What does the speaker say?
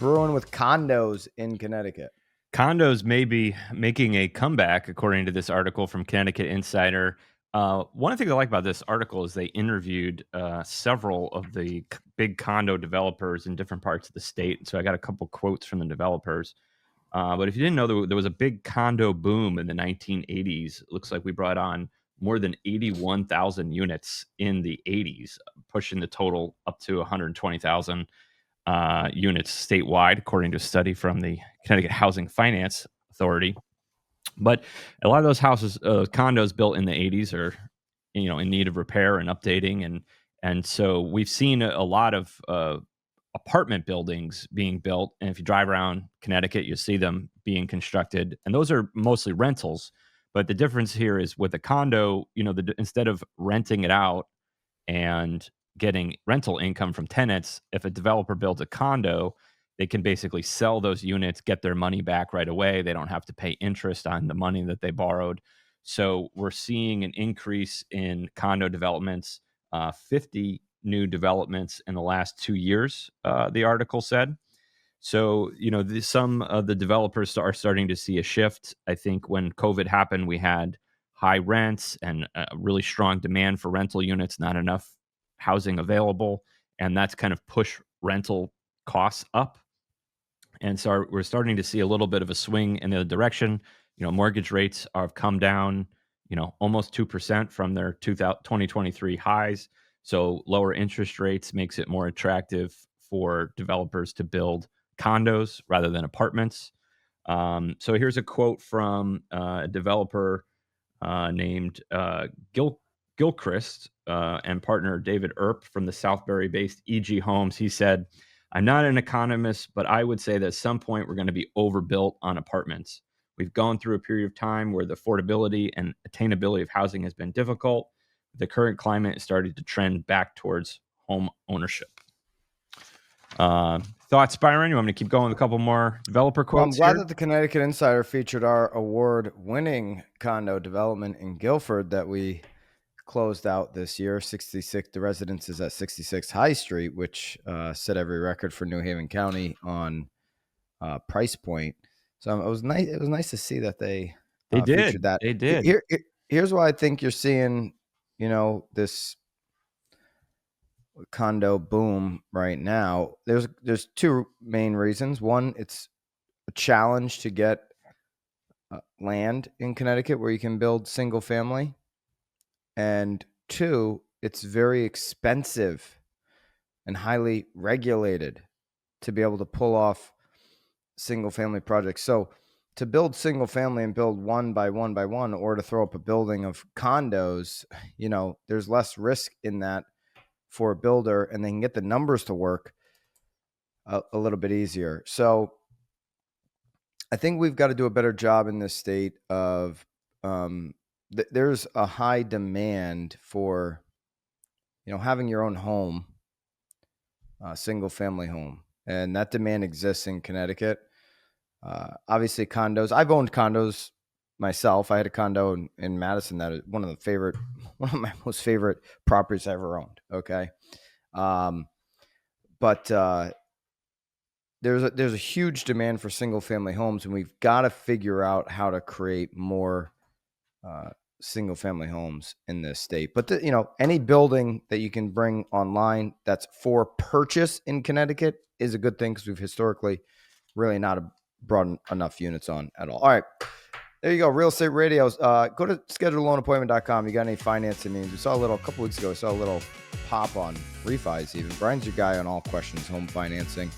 brewing with condos in Connecticut? Condos may be making a comeback, according to this article from Connecticut Insider. One thing I like about this article is they interviewed several of the big condo developers in different parts of the state. So I got a couple quotes from the developers. But if you didn't know, there was a big condo boom in the 1980s. It looks like we brought on more than 81,000 units in the 80s, pushing the total up to 120,000 units statewide, according to a study from the Connecticut Housing Finance Authority. But a lot of those houses, condos built in the 80s, are in need of repair and updating, and so we've seen a lot of apartment buildings being built. And if you drive around Connecticut, you see them being constructed, and those are mostly rentals. But the difference here is with a condo, instead of renting it out and getting rental income from tenants, if a developer builds a condo, they can basically sell those units, get their money back right away. They don't have to pay interest on the money that they borrowed. So we're seeing an increase in condo developments, 50 new developments in the last 2 years, the article said. So, some of the developers are starting to see a shift. I think when COVID happened, we had high rents and a really strong demand for rental units, not enough housing available. And that's kind of pushed rental costs up. And so we're starting to see a little bit of a swing in the other direction. Mortgage rates have come down, almost 2% from their 2023 highs. So lower interest rates makes it more attractive for developers to build condos rather than apartments. So here's a quote from a developer named Gilchrist and partner David Earp from the Southbury-based EG Homes. He said, "I'm not an economist, but I would say that at some point we're going to be overbuilt on apartments. We've gone through a period of time where the affordability and attainability of housing has been difficult. The current climate is starting to trend back towards home ownership." Thoughts, Byron? You want me to keep going with a couple more developer quotes? Well, I'm glad here? that the Connecticut Insider featured our award-winning condo development in Guilford that we closed out this year. 66. The residence is at 66 High Street, which set every record for New Haven County on price point. So it was nice. It was nice to see that they featured that. They did. Here's why I think you're seeing, this condo boom right now. There's two main reasons. One, it's a challenge to get land in Connecticut where you can build single family, and two, it's very expensive and highly regulated to be able to pull off single family projects. So to build single family and build one by one by one, or to throw up a building of condos, there's less risk in that for a builder, and they can get the numbers to work a little bit easier. So I think we've got to do a better job in this state of there's a high demand for, having your own home, single family home. And that demand exists in Connecticut. Obviously condos. I've owned condos myself. I had a condo in Madison that is one of my most favorite properties I ever owned. Okay. But there's a huge demand for single family homes, and we've got to figure out how to create more single family homes in this state. But any building that you can bring online that's for purchase in Connecticut is a good thing, because we've historically really not brought enough units on at all. All right. There you go. Real Estate Radios. Go to scheduleloanappointment.com. You got any financing needs? We saw a couple weeks ago, we saw a little pop on refis even. Brian's your guy on all questions home financing.